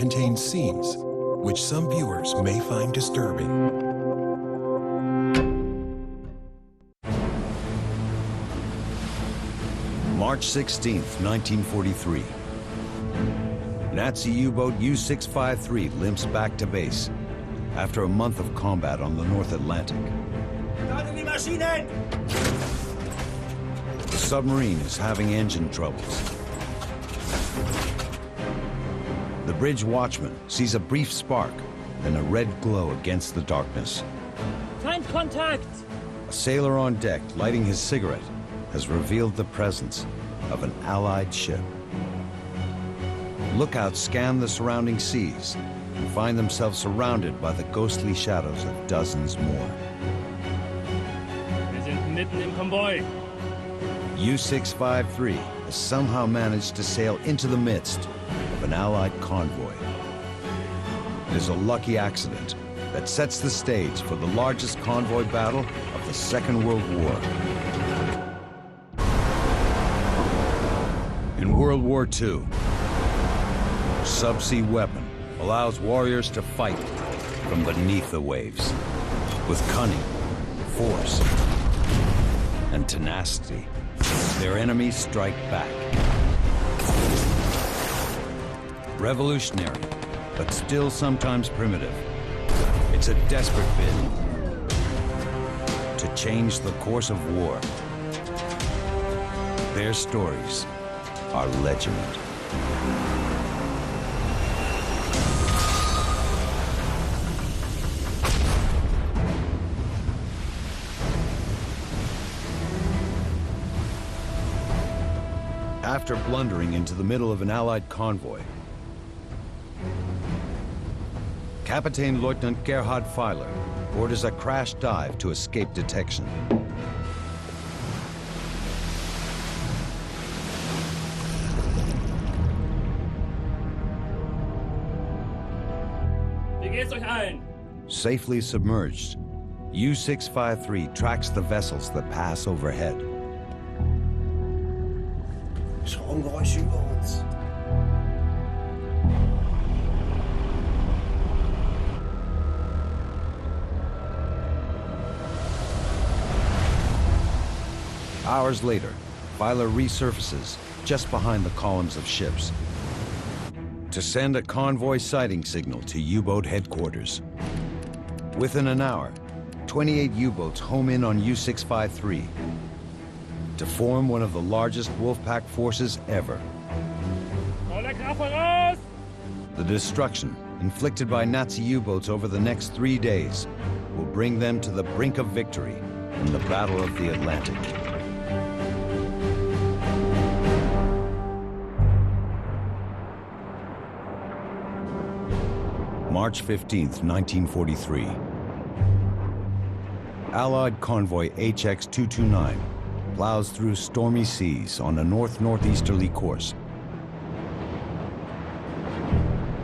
contains scenes which some viewers may find disturbing. March 16th, 1943. Nazi U-boat U-653 limps back to base after a month of combat on the North Atlantic. The submarine is having engine troubles. The bridge watchman sees a brief spark, then a red glow against the darkness. Feindkontakt! A sailor on deck lighting his cigarette has revealed the presence of an Allied ship. Lookouts scan the surrounding seas and find themselves surrounded by the ghostly shadows of dozens more. Wir sind mitten im Konvoi. U-653 has somehow managed to sail into the midst of an Allied convoy. It is a lucky accident that sets the stage for the largest convoy battle of the Second World War. In World War II, a subsea weapon allows warriors to fight from beneath the waves with cunning, force, and tenacity. Their enemies strike back. Revolutionary, but still sometimes primitive. It's a desperate bid to change the course of war. Their stories are legend. After blundering into the middle of an Allied convoy, Captain Lieutenant Gerhard Feiler orders a crash dive to escape detection. Wie geht's euch allen? Safely submerged, U-653 tracks the vessels that pass overhead. Stromgeräusch über uns. Hours later, Feiler resurfaces just behind the columns of ships to send a convoy sighting signal to U-boat headquarters. Within an hour, 28 U-boats home in on U-653 to form one of the largest Wolfpack forces ever. The destruction inflicted by Nazi U-boats over the next 3 days will bring them to the brink of victory in the Battle of the Atlantic. March 15th, 1943. Allied convoy HX-229 plows through stormy seas on a north-northeasterly course.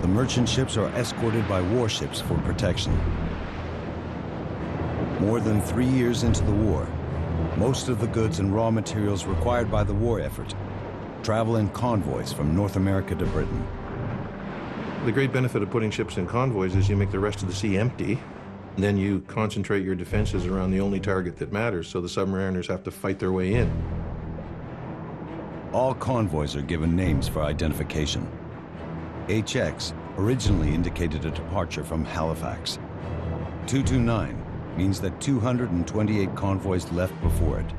The merchant ships are escorted by warships for protection. More than 3 years into the war, most of the goods and raw materials required by the war effort travel in convoys from North America to Britain. The great benefit of putting ships in convoys is you make the rest of the sea empty, and then you concentrate your defenses around the only target that matters, so the submariners have to fight their way in. All convoys are given names for identification. HX originally indicated a departure from Halifax. 229 means that 228 convoys left before it.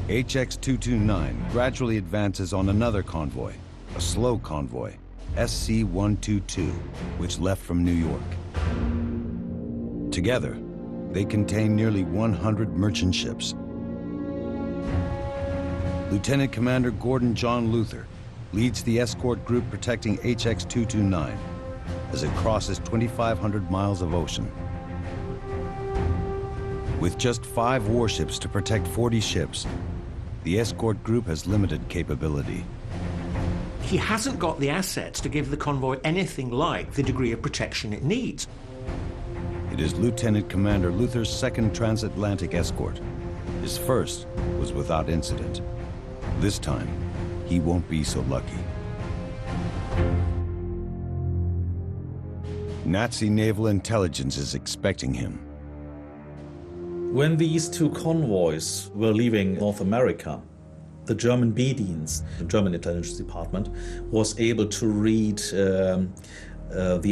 HX-229 gradually advances on another convoy, a slow convoy, SC-122, which left from New York. Together, they contain nearly 100 merchant ships. Lieutenant Commander Gordon John Luther leads the escort group protecting HX-229 as it crosses 2,500 miles of ocean. With just 5 warships to protect 40 ships, the escort group has limited capability. He hasn't got the assets to give the convoy anything like the degree of protection it needs. It is Lieutenant Commander Luther's second transatlantic escort. His first was without incident. This time, he won't be so lucky. Nazi naval intelligence is expecting him. When these two convoys were leaving North America, the German B-Dienst, the German intelligence department, was able to read the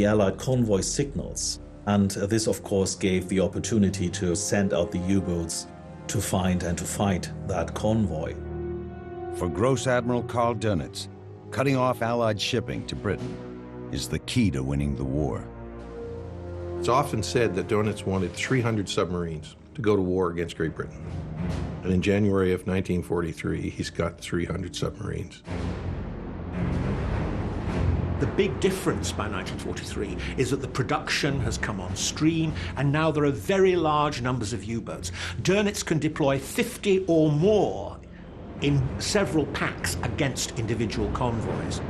Allied convoy signals. And this, of course, gave the opportunity to send out the U-boats to find and to fight that convoy. For Gross Admiral Karl Dönitz, cutting off Allied shipping to Britain is the key to winning the war. It's often said that Dönitz wanted 300 submarines to go to war against Great Britain. And in January of 1943, he's got 300 submarines. The big difference by 1943 is that the production has come on stream, and now there are very large numbers of U-boats. Dönitz can deploy 50 or more in several packs against individual convoys.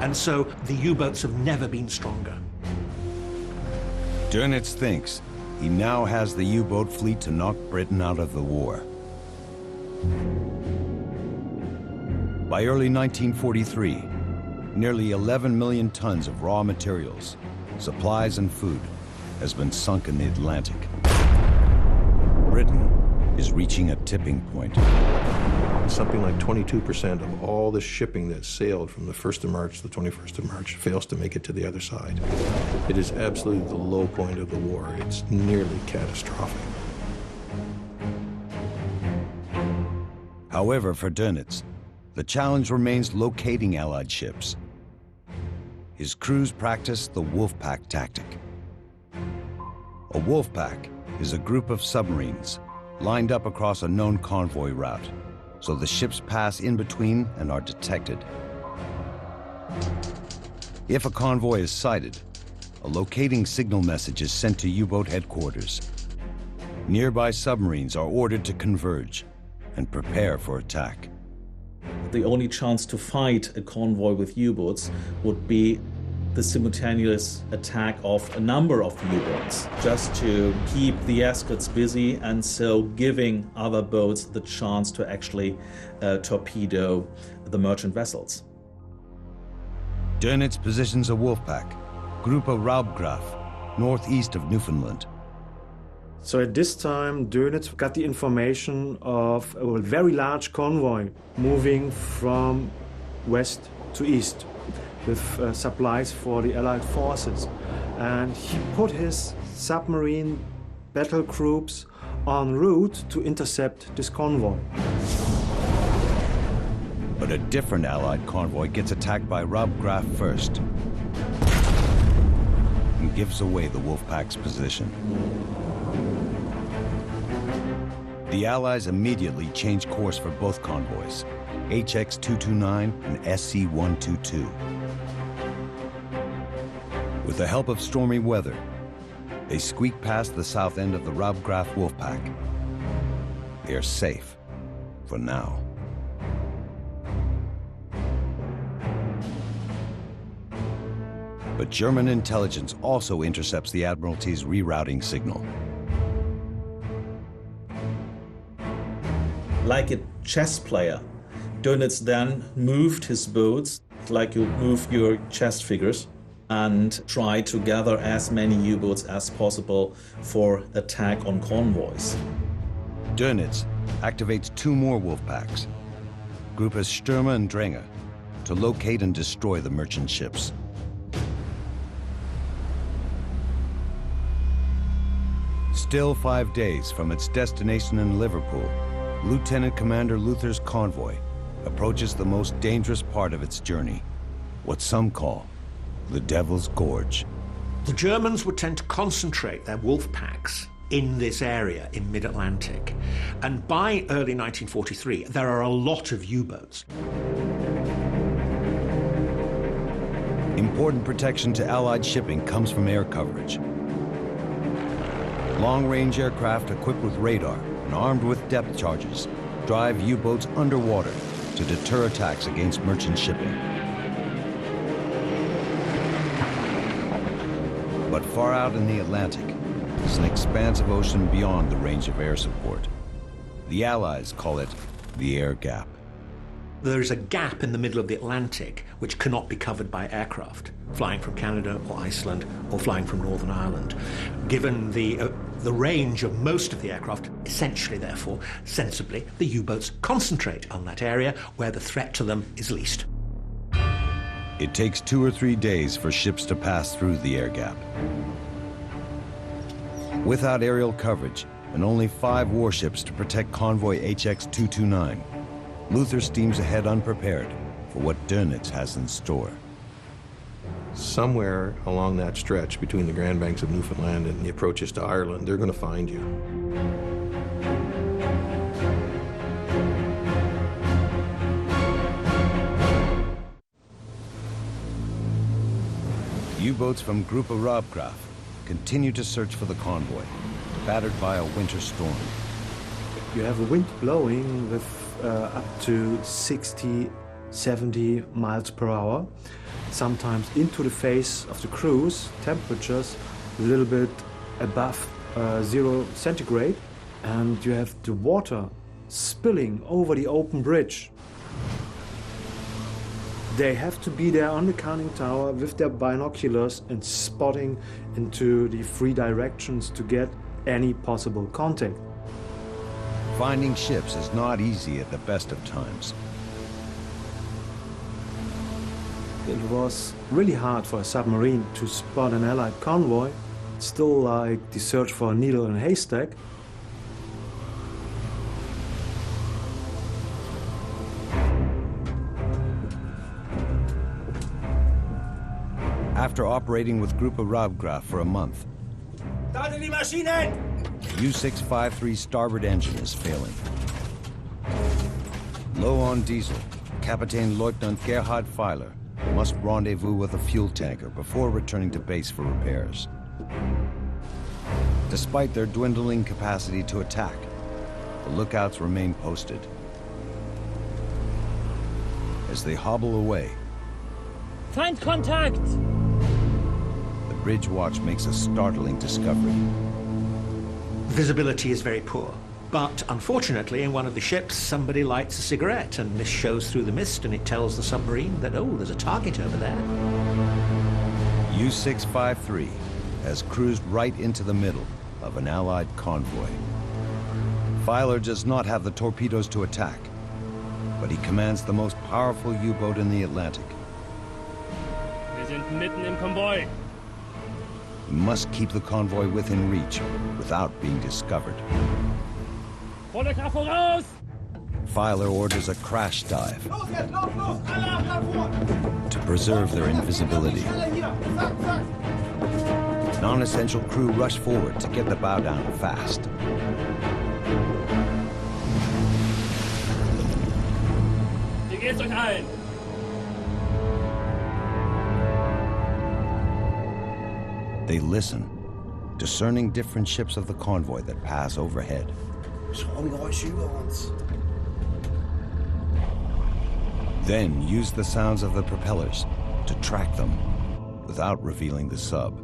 And so the U-boats have never been stronger. Dönitz thinks he now has the U-boat fleet to knock Britain out of the war. By early 1943, nearly 11 million tons of raw materials, supplies and food has been sunk in the Atlantic. Britain is reaching a tipping point. Something like 22% of all the shipping that sailed from the 1st of March to the 21st of March fails to make it to the other side. It is absolutely the low point of the war. It's nearly catastrophic. However, for Dönitz, the challenge remains locating Allied ships. His crews practice the Wolfpack tactic. A Wolfpack is a group of submarines lined up across a known convoy route, so the ships pass in between and are detected. If a convoy is sighted, a locating signal message is sent to U-boat headquarters. Nearby submarines are ordered to converge and prepare for attack. The only chance to fight a convoy with U-boats would be the simultaneous attack of a number of U-boats, just to keep the escorts busy and so giving other boats the chance to actually torpedo the merchant vessels. Dönitz positions a Wolfpack, Gruppe Raubgraf, northeast of Newfoundland. So at this time, Dönitz got the information of a very large convoy moving from west to east with supplies for the Allied forces. And he put his submarine battle groups en route to intercept this convoy. But a different Allied convoy gets attacked by Raubgraf first and gives away the Wolfpack's position. The Allies immediately change course for both convoys, HX-229 and SC-122. With the help of stormy weather, they squeak past the south end of the Raubgraf Wolfpack. They are safe for now. But German intelligence also intercepts the Admiralty's rerouting signal. Like a chess player, Dönitz then moved his boats like you move your chess figures and tried to gather as many U-boats as possible for attack on convoys. Dönitz activates two more Wolfpacks, Gruppe Stürmer and Dränge, to locate and destroy the merchant ships. Still 5 days from its destination in Liverpool, Lieutenant Commander Luther's convoy approaches the most dangerous part of its journey, what some call the Devil's Gorge. The Germans would tend to concentrate their wolf packs in this area in mid-Atlantic. And by early 1943, there are a lot of U-boats. Important protection to Allied shipping comes from air coverage. Long-range aircraft equipped with radar and armed with depth charges drive U-boats underwater to deter attacks against merchant shipping. But far out in the Atlantic is an expanse of ocean beyond the range of air support. The Allies call it the air gap. There is a gap in the middle of the Atlantic which cannot be covered by aircraft flying from Canada or Iceland or flying from Northern Ireland. Given the range of most of the aircraft, essentially, therefore, sensibly, the U-boats concentrate on that area where the threat to them is least. It takes 2 or 3 days for ships to pass through the air gap. Without aerial coverage and only 5 warships to protect convoy HX-229, Luther steams ahead unprepared for what Dönitz has in store. Somewhere along that stretch between the Grand Banks of Newfoundland and the approaches to Ireland, they're going to find you. U-boats from Gruppe Raubgraf continue to search for the convoy, battered by a winter storm. You have a wind blowing with up to 60, 70 miles per hour, sometimes into the face of the crews, temperatures a little bit above 0 centigrade, and you have the water spilling over the open bridge. They have to be there on the conning tower with their binoculars and spotting into the 3 directions to get any possible contact. Finding ships is not easy at the best of times. It was really hard for a submarine to spot an Allied convoy. It's still like the search for a needle in a haystack. After operating with Gruppe Raubgraf for a month, U-653's starboard engine is failing. Low on diesel, Kapitän Leutnant Gerhard Feiler must rendezvous with a fuel tanker before returning to base for repairs. Despite their dwindling capacity to attack, the lookouts remain posted. As they hobble away, Feindkontakt! the bridge watch makes a startling discovery. Visibility is very poor. But unfortunately, in one of the ships, somebody lights a cigarette, and this shows through the mist, and it tells the submarine that, oh, there's a target over there. U-653 has cruised right into the middle of an Allied convoy. Feiler does not have the torpedoes to attack, but he commands the most powerful U-boat in the Atlantic. Wir sind mitten im Konvoi. He must keep the convoy within reach without being discovered. Volle Kraft voraus! Feiler orders a crash dive to preserve their invisibility. Non-essential crew rush forward to get the bow down fast. Wie geht's euch allen? They listen, discerning different ships of the convoy that pass overhead. Schwarmgeräusch über uns. Then use the sounds of the propellers to track them without revealing the sub.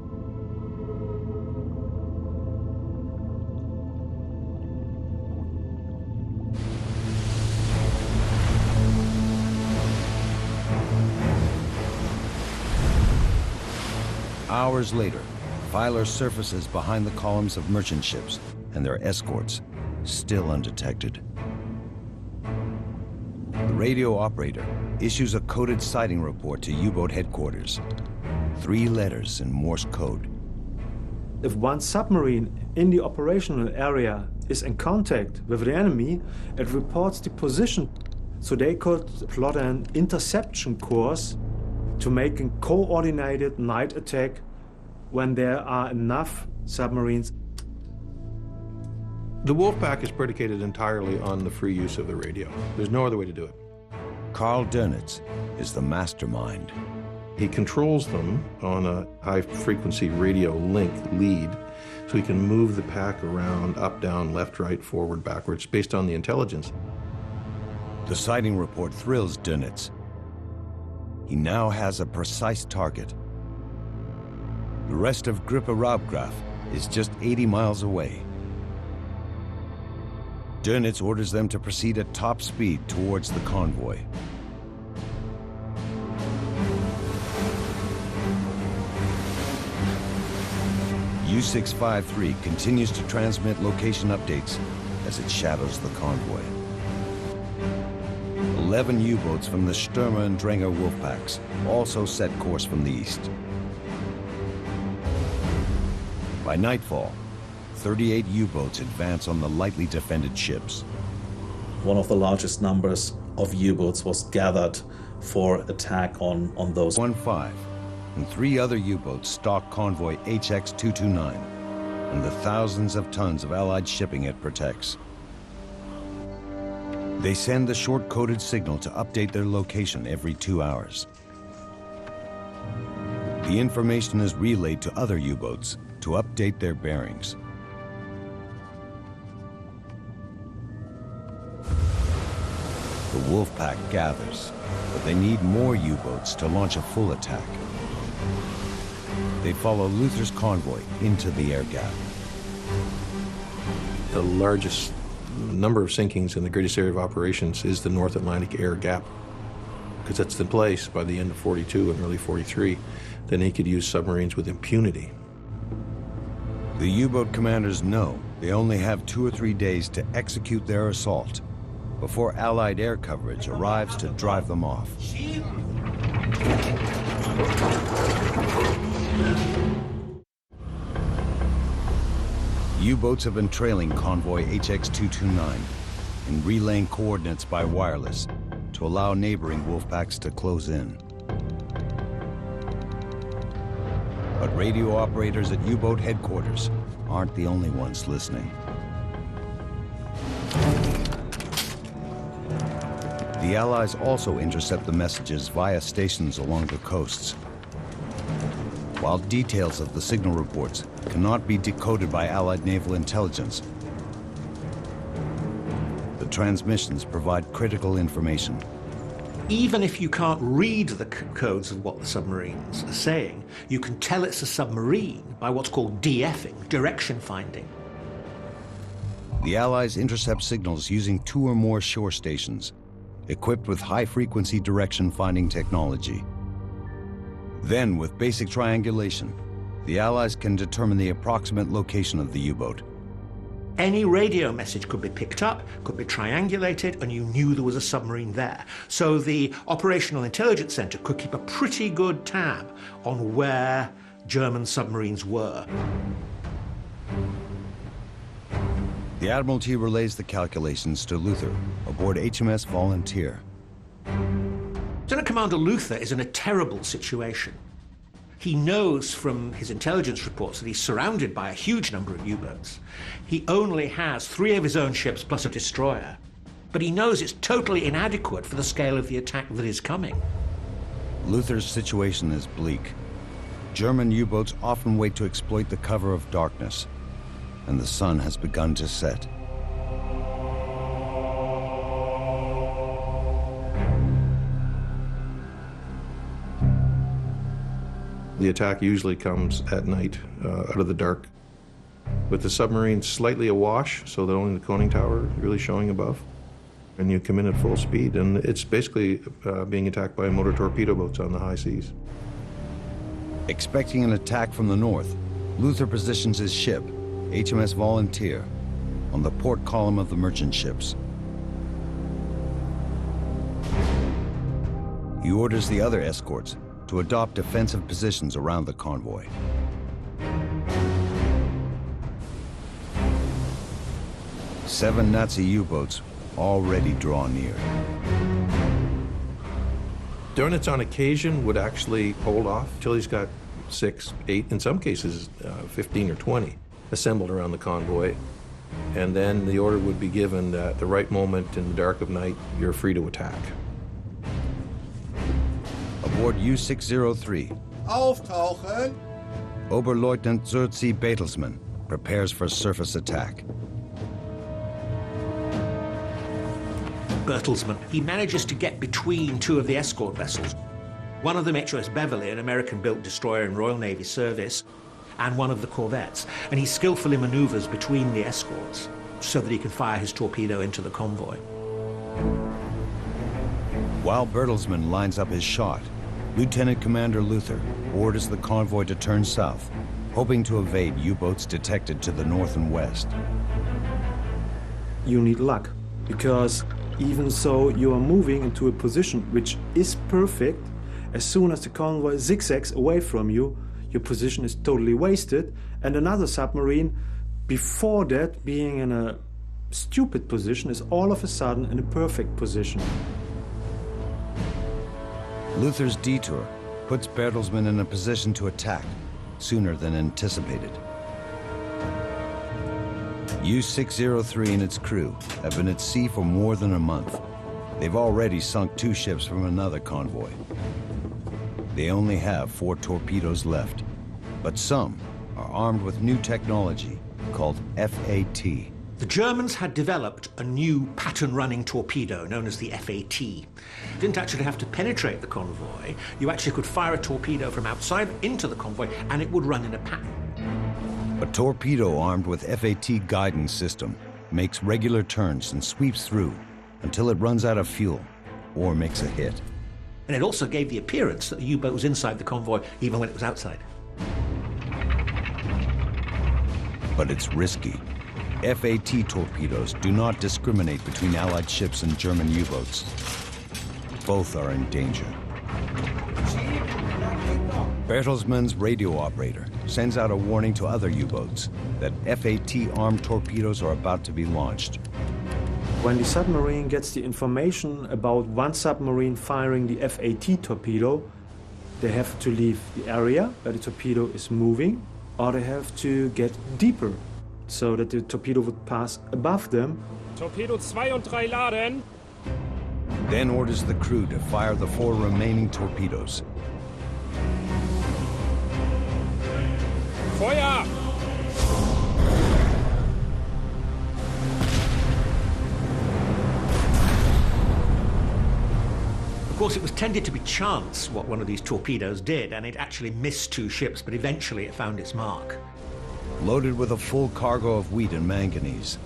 Hours later, Feiler surfaces behind the columns of merchant ships and their escorts, still undetected. The radio operator issues a coded sighting report to U-boat headquarters. 3 letters in Morse code. If one submarine in the operational area is in contact with the enemy, it reports the position, so they could plot an interception course to make a coordinated night attack when there are enough submarines. The Wolfpack is predicated entirely on the free use of the radio. There's no other way to do it. Karl Dönitz is the mastermind. He controls them on a high-frequency radio link lead, so he can move the pack around, up, down, left, right, forward, backwards, based on the intelligence. The sighting report thrills Dönitz. He now has a precise target. The rest of Gruppe Raubgraf is just 80 miles away. Dönitz orders them to proceed at top speed towards the convoy. U-653 continues to transmit location updates as it shadows the convoy. 11 U-boats from the Stürmer and Dränger Wolfpacks also set course from the east. By nightfall, 38 U-boats advance on the lightly defended ships. One of the largest numbers of U-boats was gathered for attack on those. 1-5 and 3 other U-boats stalk convoy HX-229 and the thousands of tons of Allied shipping it protects. They send a short-coded signal to update their location every 2 hours. The information is relayed to other U-boats to update their bearings. The Wolfpack gathers, but they need more U-boats to launch a full attack. They follow Luther's convoy into the air gap. The largest number of sinkings in the greatest area of operations is the North Atlantic air gap, because that's in place by the end of 42 and early 43. Then he could use submarines with impunity. The U-boat commanders know they only have 2 or 3 days to execute their assault before Allied air coverage arrives to drive them off. U-boats have been trailing convoy HX-229 and relaying coordinates by wireless to allow neighboring Wolfpacks to close in. But radio operators at U-boat headquarters aren't the only ones listening. The Allies also intercept the messages via stations along the coasts. While details of the signal reports cannot be decoded by Allied naval intelligence, the transmissions provide critical information. Even if you can't read the codes of what the submarines are saying, you can tell it's a submarine by what's called DFing, direction finding. The Allies intercept signals using 2 or more shore stations, equipped with high-frequency direction-finding technology. Then, with basic triangulation, the Allies can determine the approximate location of the U-boat. Any radio message could be picked up, could be triangulated, and you knew there was a submarine there. So the Operational Intelligence Center could keep a pretty good tab on where German submarines were. The Admiralty relays the calculations to Luther aboard HMS Volunteer. Lieutenant Commander Luther is in a terrible situation. He knows from his intelligence reports that he's surrounded by a huge number of U-boats. He only has 3 of his own ships plus a destroyer, but he knows it's totally inadequate for the scale of the attack that is coming. Luther's situation is bleak. German U-boats often wait to exploit the cover of darkness, and the sun has begun to set. The attack usually comes at night, out of the dark, with the submarine slightly awash, so that only the conning tower is really showing above. And you come in at full speed, and it's basically being attacked by motor torpedo boats on the high seas. Expecting an attack from the north, Luther positions his ship, HMS Volunteer, on the port column of the merchant ships. He orders the other escorts to adopt defensive positions around the convoy. Seven Nazi U-boats already draw near. Dönitz on occasion would actually hold off till he's got 6, 8, in some cases 15 or 20 assembled around the convoy, and then the order would be given that at the right moment in the dark of night, you're free to attack. Aboard U-603, Auftauchen! Oberleutnant Zürzi Bertelsmann prepares for surface attack. Bertelsmann, he manages to get between 2 of the escort vessels. One of them, HMS Beverly, an American-built destroyer in Royal Navy service, and one of the corvettes. And he skillfully maneuvers between the escorts so that he can fire his torpedo into the convoy. While Bertelsmann lines up his shot, Lieutenant Commander Luther orders the convoy to turn south hoping to evade U-boats detected to the north and west. You need luck, because even so you are moving into a position which is perfect, as soon as the convoy zigzags away from you, your position is totally wasted, and another submarine, before that being in a stupid position, is all of a sudden in a perfect position. Luther's detour puts Bertelsmann in a position to attack sooner than anticipated. U-603 and its crew have been at sea for more than a month. They've already sunk 2 ships from another convoy. They only have 4 torpedoes left, but some are armed with new technology called FAT. The Germans had developed a new pattern-running torpedo known as the FAT. You didn't actually have to penetrate the convoy. You actually could fire a torpedo from outside into the convoy, and it would run in a pattern. A torpedo armed with FAT guidance system makes regular turns and sweeps through until it runs out of fuel or makes a hit. And it also gave the appearance that the U-boat was inside the convoy even when it was outside. But it's risky. FAT torpedoes do not discriminate between Allied ships and German U-boats. Both are in danger. Bertelsmann's radio operator sends out a warning to other U-boats that FAT-armed torpedoes are about to be launched. When the submarine gets the information about one submarine firing the FAT torpedo, they have to leave the area where the torpedo is moving, or they have to get deeper, so that the torpedo would pass above them. Torpedo 2 und 3 laden. Then orders the crew to fire the 4 remaining torpedoes. Feuer! Of course, it was tended to be chance what one of these torpedoes did, and it actually missed 2 ships, but eventually it found its mark. Loaded with a full cargo of wheat and manganese,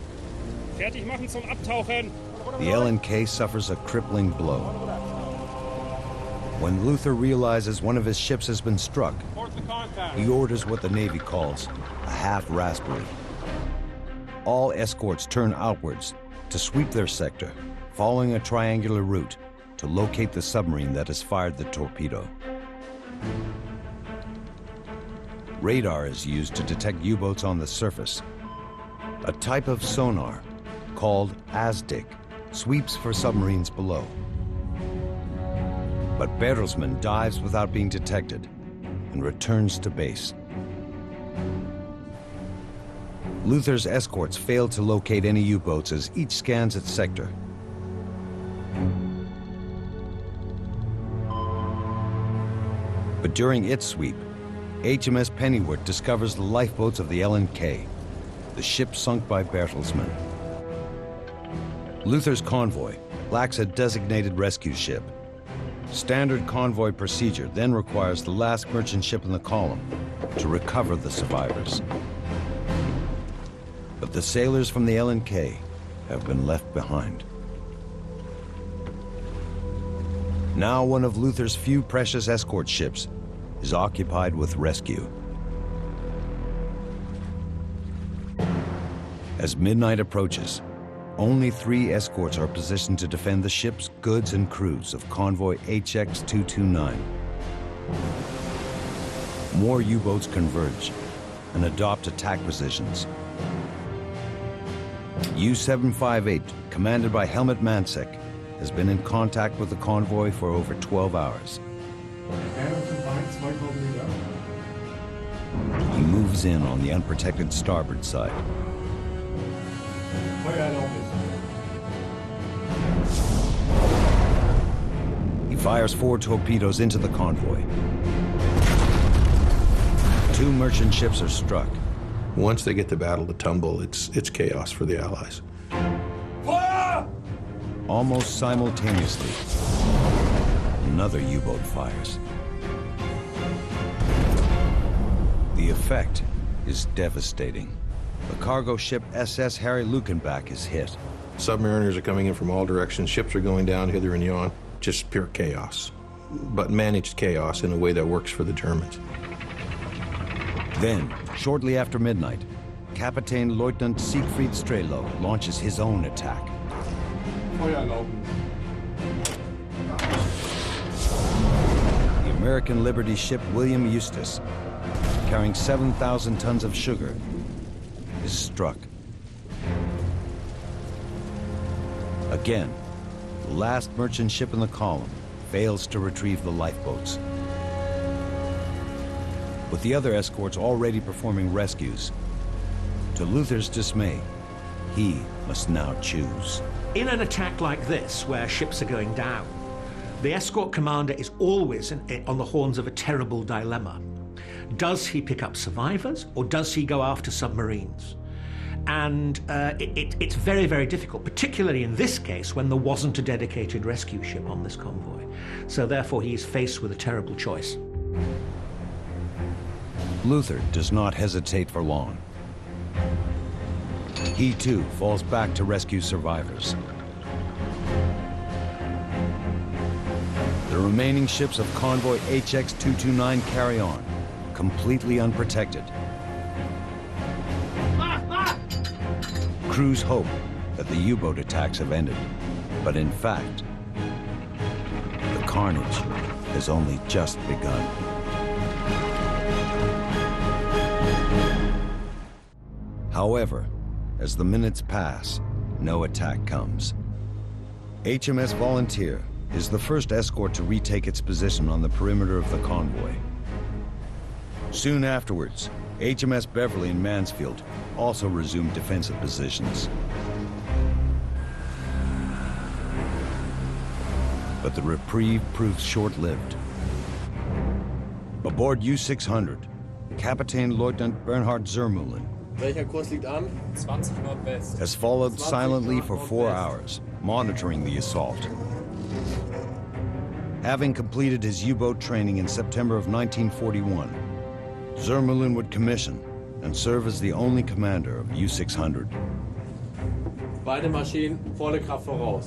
Fertig machen zum Abtauchen. the LNK suffers a crippling blow. When Luther realizes one of his ships has been struck, he orders what the Navy calls a half-raspberry. All escorts turn outwards to sweep their sector, following a triangular route to locate the submarine that has fired the torpedo. Radar is used to detect U-boats on the surface. A type of sonar, called ASDIC, sweeps for submarines below. But Bertelsmann dives without being detected and returns to base. Luther's escorts fail to locate any U-boats as each scans its sector. But during its sweep, HMS Pennyworth discovers the lifeboats of the LNK, the ship sunk by Bertelsmann. Luther's convoy lacks a designated rescue ship. Standard convoy procedure then requires the last merchant ship in the column to recover the survivors. But the sailors from the LNK have been left behind. Now one of Luther's few precious escort ships is occupied with rescue. As midnight approaches, only 3 escorts are positioned to defend the ship's goods and crews of convoy HX-229. More U-boats converge and adopt attack positions. U-758, commanded by Helmut Mansek, has been in contact with the convoy for over 12 hours. He moves in on the unprotected starboard side. He fires 4 torpedoes into the convoy. 2 merchant ships are struck. Once they get the battle to tumble, it's chaos for the Allies. Almost simultaneously, another U-boat fires. The effect is devastating. The cargo ship SS Harry Luckenbach is hit. Submariners are coming in from all directions. Ships are going down hither and yon. Just pure chaos. But managed chaos in a way that works for the Germans. Then, shortly after midnight, Kapitän Leutnant Siegfried Strelo launches his own attack. The American Liberty ship William Eustis, carrying 7,000 tons of sugar, is struck. Again, the last merchant ship in the column fails to retrieve the lifeboats. With the other escorts already performing rescues, to Luther's dismay, he must now choose. In an attack like this, where ships are going down, the escort commander is always on the horns of a terrible dilemma. Does he pick up survivors, or does he go after submarines? And it's very, very difficult, particularly in this case when there wasn't a dedicated rescue ship on this convoy. So therefore he's faced with a terrible choice. Luther does not hesitate for long. He too falls back to rescue survivors. The remaining ships of convoy HX-229 carry on, completely unprotected. Crews hope that the U-boat attacks have ended, but in fact, the carnage has only just begun. However, as the minutes pass, no attack comes. HMS Volunteer is the first escort to retake its position on the perimeter of the convoy. Soon afterwards, HMS Beverly and Mansfield also resumed defensive positions. But the reprieve proves short-lived. Aboard U-600, Kapitän Leutnant Bernhard Zermühlen Welcher Kurs liegt an? 20 Nordwest. has followed silently for 4 hours, monitoring the assault. Having completed his U-boat training in September of 1941, Zermühlen would commission and serve as the only commander of U-600. Beide Maschinen volle Kraft voraus.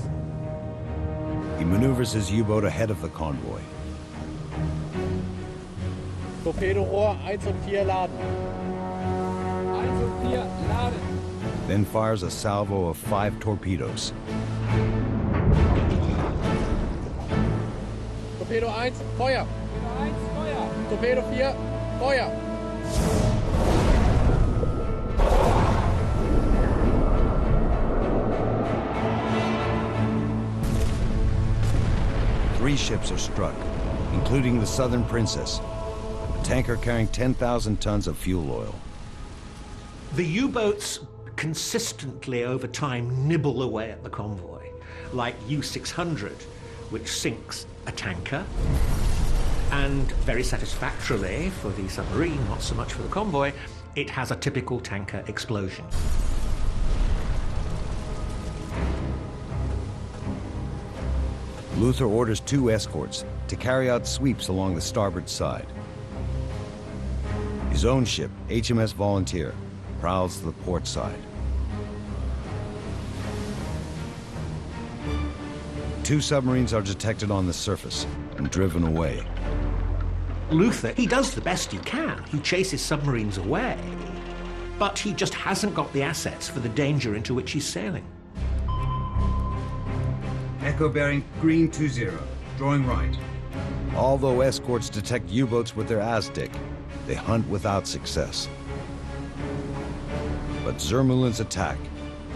He maneuvers his U-boat ahead of the convoy. Torpedorohr 1 und 4 laden. 1 und 4 laden. Then fires a salvo of 5 torpedoes. Torpedo 1, Feuer. Torpedo 4, Feuer. Three ships are struck, including the Southern Princess, a tanker carrying 10,000 tons of fuel oil. The U-boats consistently over time nibble away at the convoy, like U-600, which sinks a tanker, and very satisfactorily for the submarine, not so much for the convoy, it has a typical tanker explosion. Luther orders 2 escorts to carry out sweeps along the starboard side. His own ship, HMS Volunteer, prowls to the port side. 2 submarines are detected on the surface and driven away. Luther, he does the best he can. He chases submarines away, but he just hasn't got the assets for the danger into which he's sailing. Echo bearing green 20, drawing right. Although escorts detect U-boats with their ASDIC, they hunt without success. But Zermühlen's attack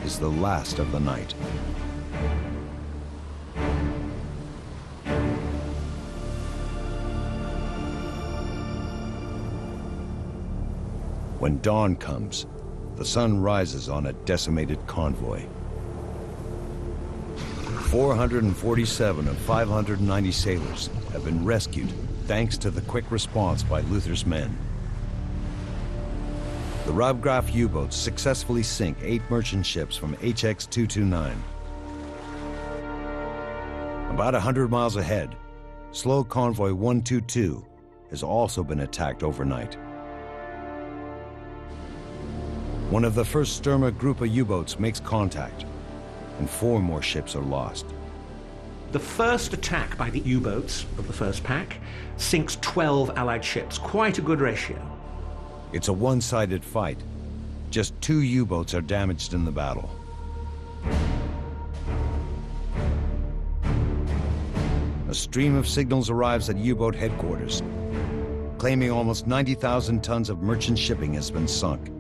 is the last of the night. When dawn comes, the sun rises on a decimated convoy. 447 of 590 sailors have been rescued thanks to the quick response by Luther's men. The Raubgraf U-boats successfully sink 8 merchant ships from HX-229. About 100 miles ahead, slow convoy 122 has also been attacked overnight. One of the first Stürmer Gruppe U-boats makes contact, and 4 more ships are lost. The first attack by the U-boats of the first pack sinks 12 Allied ships, quite a good ratio. It's a one-sided fight. Just 2 U-boats are damaged in the battle. A stream of signals arrives at U-boat headquarters, claiming almost 90,000 tons of merchant shipping has been sunk.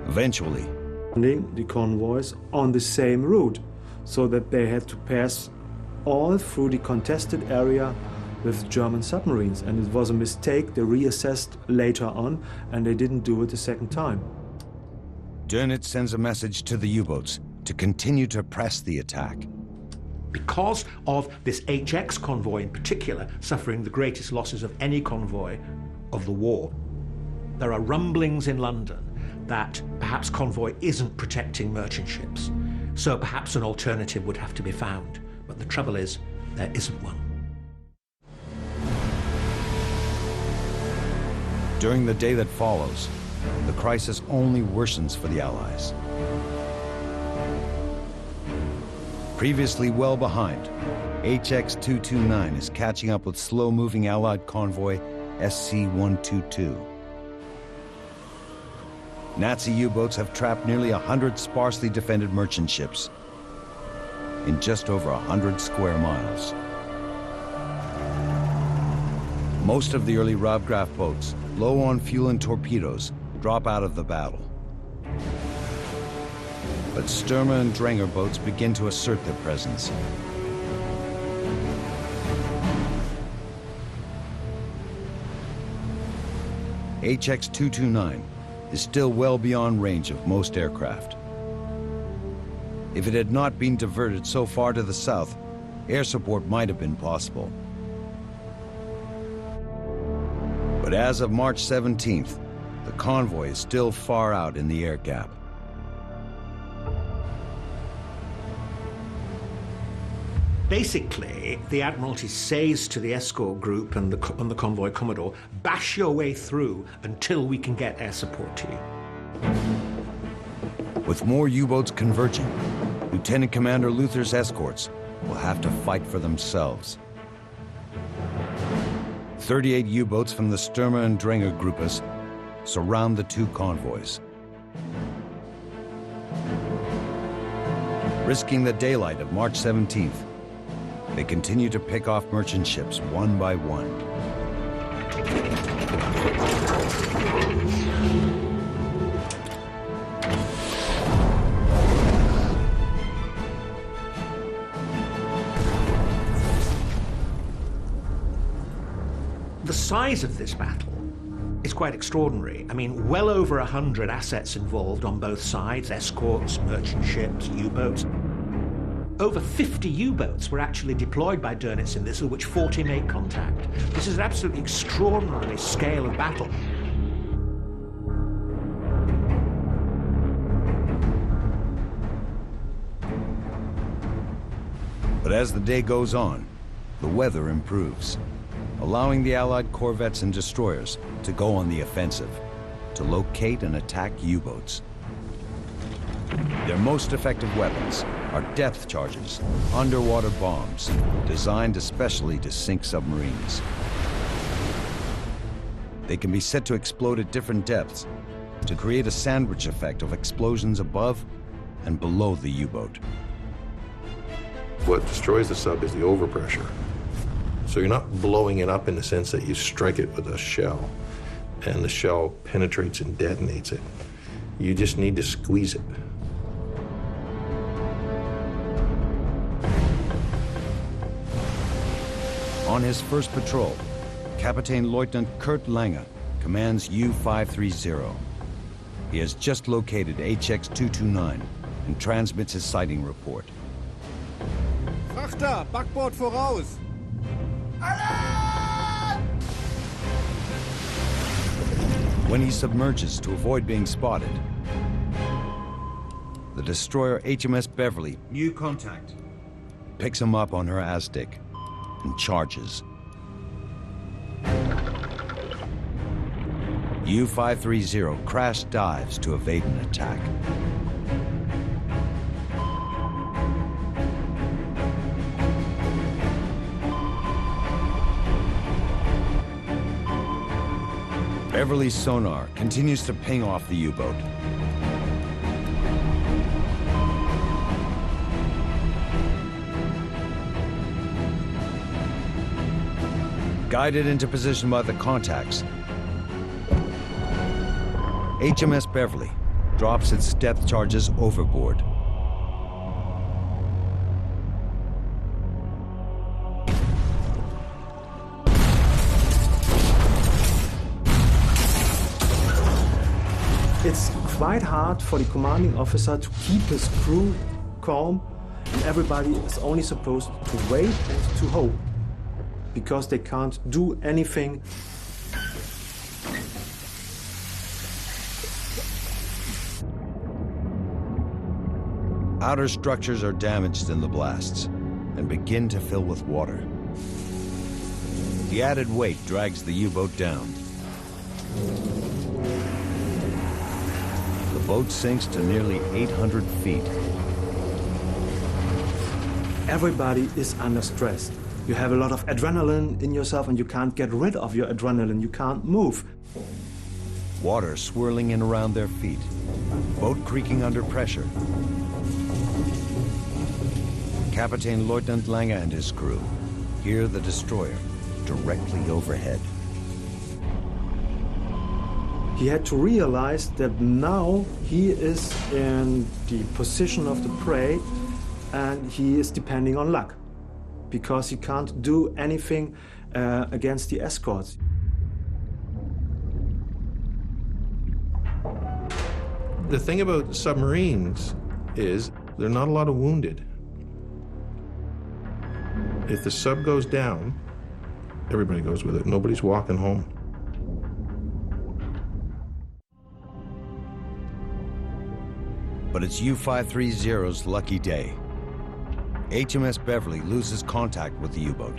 Eventually, the convoys on the same route, so that they had to pass all through the contested area with German submarines. And it was a mistake. They reassessed later on, and they didn't do it a second time. Dönitz sends a message to the U-boats to continue to press the attack. Because of this HX convoy in particular suffering the greatest losses of any convoy of the war, there are rumblings in London that perhaps convoy isn't protecting merchant ships. So perhaps an alternative would have to be found. But the trouble is, there isn't one. During the day that follows, the crisis only worsens for the Allies. Previously well behind, HX-229 is catching up with slow-moving Allied convoy SC-122. Nazi U-boats have trapped nearly 100 sparsely defended merchant ships in just over 100 square miles. Most of the early Raubgraf boats, low on fuel and torpedoes, drop out of the battle. But Stürmer and Dränger boats begin to assert their presence. HX-229 is still well beyond range of most aircraft. If it had not been diverted so far to the south, air support might have been possible. But as of March 17th, the convoy is still far out in the air gap. Basically, the Admiralty says to the escort group and the convoy commodore, bash your way through until we can get air support to you. With more U-boats converging, Lieutenant Commander Luther's escorts will have to fight for themselves. 38 U-boats from the Stürmer and Dränger Gruppes surround the 2 convoys. Risking the daylight of March 17th, they continue to pick off merchant ships one by one. The size of this battle is quite extraordinary. I mean, well over 100 assets involved on both sides, escorts, merchant ships, U-boats. Over 50 U-boats were actually deployed by Dönitz in this, of which 40 made contact. This is an absolutely extraordinary scale of battle. But as the day goes on, the weather improves, allowing the Allied corvettes and destroyers to go on the offensive, to locate and attack U-boats. Their most effective weapons are depth charges, underwater bombs, designed especially to sink submarines. They can be set to explode at different depths to create a sandwich effect of explosions above and below the U-boat. What destroys the sub is the overpressure. So you're not blowing it up in the sense that you strike it with a shell and the shell penetrates and detonates it. You just need to squeeze it. On his first patrol, Captain Lieutenant Kurt Lange commands U-530. He has just located HX-229 and transmits his sighting report. Frachter, Backbord voraus! When he submerges to avoid being spotted, the destroyer HMS Beverly New contact. picks him up on her Aztec and charges. U-530 crash dives to evade an attack. Beverly's sonar continues to ping off the U-boat. Guided into position by the contacts, HMS Beverly drops its depth charges overboard. It's quite hard for the commanding officer to keep his crew calm, and everybody is only supposed to wait and to hope, because they can't do anything. Outer structures are damaged in the blasts and begin to fill with water. The added weight drags the U-boat down. The boat sinks to nearly 800 feet. Everybody is under stress. You have a lot of adrenaline in yourself and you can't get rid of your adrenaline. You can't move. Water swirling in around their feet. Boat creaking under pressure. Captain Lieutenant Lange and his crew hear the destroyer directly overhead. He had to realize that now he is in the position of the prey and he is depending on luck, because he can't do anything against the escorts. The thing about submarines is there are not a lot of wounded. If the sub goes down, everybody goes with it. Nobody's walking home. But it's U-530's lucky day. HMS Beverly loses contact with the U-boat.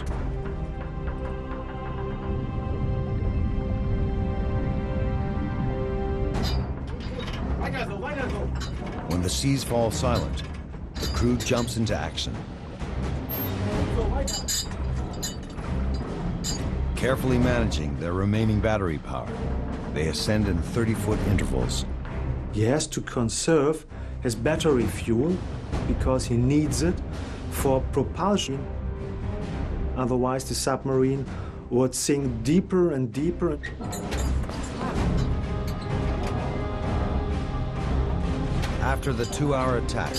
When the seas fall silent, the crew jumps into action. Carefully managing their remaining battery power, they ascend in 30-foot intervals. He has to conserve his battery fuel because he needs it for propulsion. Otherwise, the submarine would sink deeper and deeper. After the 2-hour attack,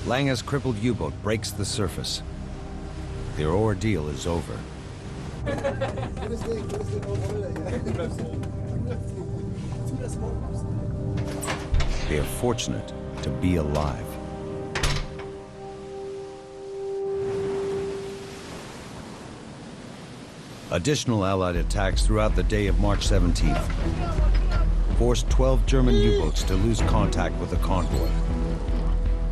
Lange's crippled U-boat breaks the surface. Their ordeal is over. They are fortunate to be alive. Additional Allied attacks throughout the day of March 17th forced 12 German U-boats to lose contact with the convoy.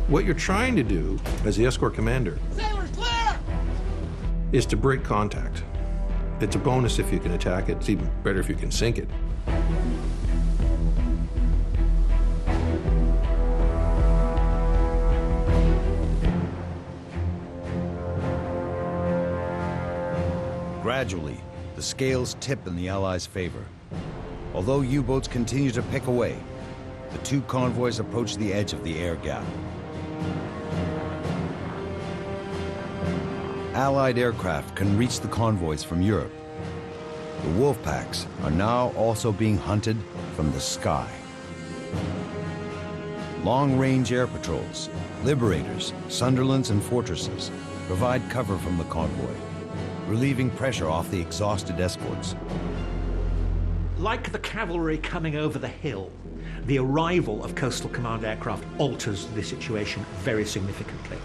What you're trying to do as the escort commander is to break contact. It's a bonus if you can attack it. It's even better if you can sink it. Gradually, the scales tip in the Allies' favor. Although U-boats continue to pick away, the two convoys approach the edge of the air gap. Allied aircraft can reach the convoys from Europe. The wolf packs are now also being hunted from the sky. Long-range air patrols, Liberators, Sunderlands, and Fortresses provide cover from the convoy, relieving pressure off the exhausted escorts. Like the cavalry coming over the hill, the arrival of Coastal Command aircraft alters the situation very significantly.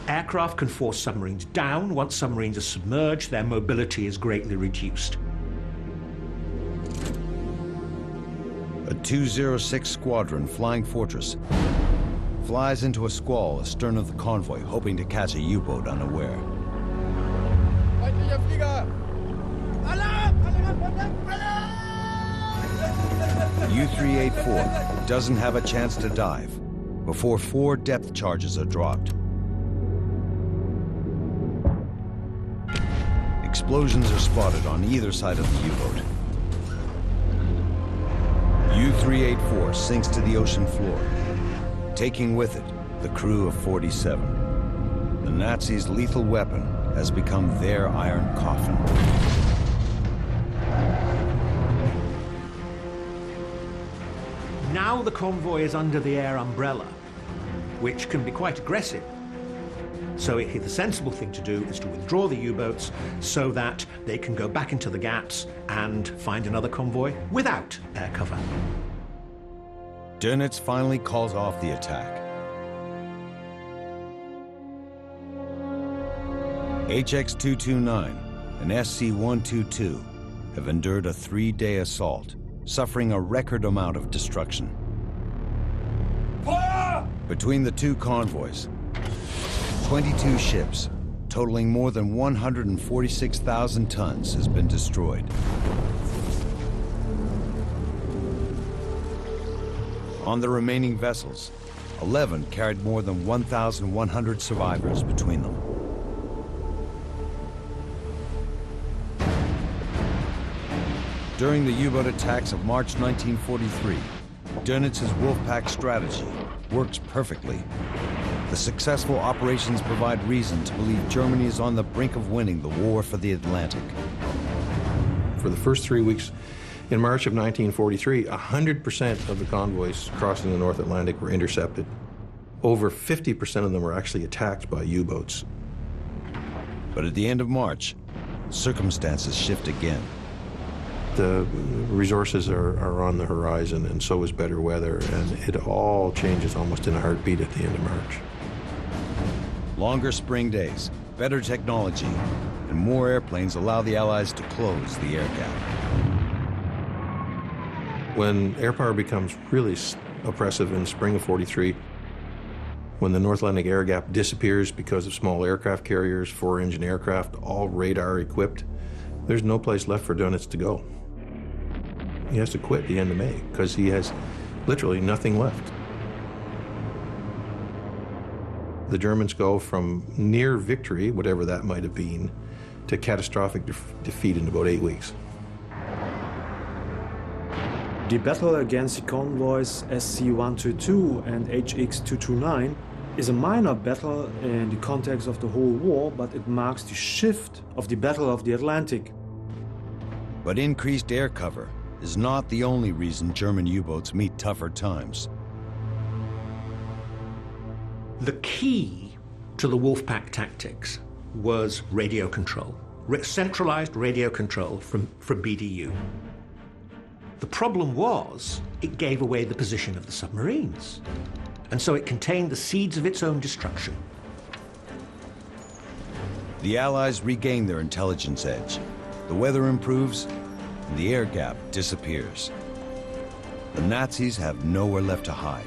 Aircraft can force submarines down. Once submarines are submerged, their mobility is greatly reduced. A 206 Squadron Flying Fortress flies into a squall astern of the convoy, hoping to catch a U-boat unaware. U-384 doesn't have a chance to dive before 4 depth charges are dropped. Explosions are spotted on either side of the U-boat. U-384 sinks to the ocean floor, taking with it the crew of 47. The Nazis' lethal weapon has become their iron coffin. Now the convoy is under the air umbrella, which can be quite aggressive. So the sensible thing to do is to withdraw the U-boats so that they can go back into the gaps and find another convoy without air cover. Dönitz finally calls off the attack. HX-229 and SC-122 have endured a 3-day assault, suffering a record amount of destruction. Fire! Between the two convoys, 22 ships, totaling more than 146,000 tons, has been destroyed. On the remaining vessels, 11 carried more than 1,100 survivors between them. During the U-boat attacks of March 1943, Dönitz's Wolfpack strategy works perfectly. The successful operations provide reason to believe Germany is on the brink of winning the war for the Atlantic. For the first 3 weeks in March of 1943, 100% of the convoys crossing the North Atlantic were intercepted. Over 50% of them were actually attacked by U-boats. But at the end of March, circumstances shift again. The resources are on the horizon, and so is better weather, and it all changes almost in a heartbeat at the end of March. Longer spring days, better technology, and more airplanes allow the Allies to close the air gap. When air power becomes really oppressive in the spring of '43, when the North Atlantic air gap disappears because of small aircraft carriers, 4-engine aircraft, all radar equipped, there's no place left for Dönitz to go. He has to quit the end of May because he has literally nothing left. The Germans go from near victory, whatever that might have been, to catastrophic defeat in about 8 weeks. The battle against the convoys SC-122 and HX-229 is a minor battle in the context of the whole war, but it marks the shift of the Battle of the Atlantic. But increased air cover is not the only reason German U-boats meet tougher times. The key to the Wolfpack tactics was radio control, centralized radio control from BDU. The problem was it gave away the position of the submarines, and so it contained the seeds of its own destruction. The Allies regain their intelligence edge. The weather improves, and the air gap disappears. The Nazis have nowhere left to hide.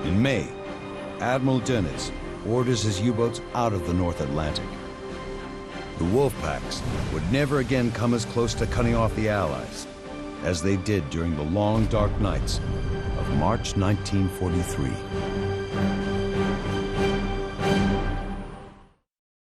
In May, Admiral Dönitz orders his U-boats out of the North Atlantic. The Wolfpacks would never again come as close to cutting off the Allies as they did during the long, dark nights of March 1943.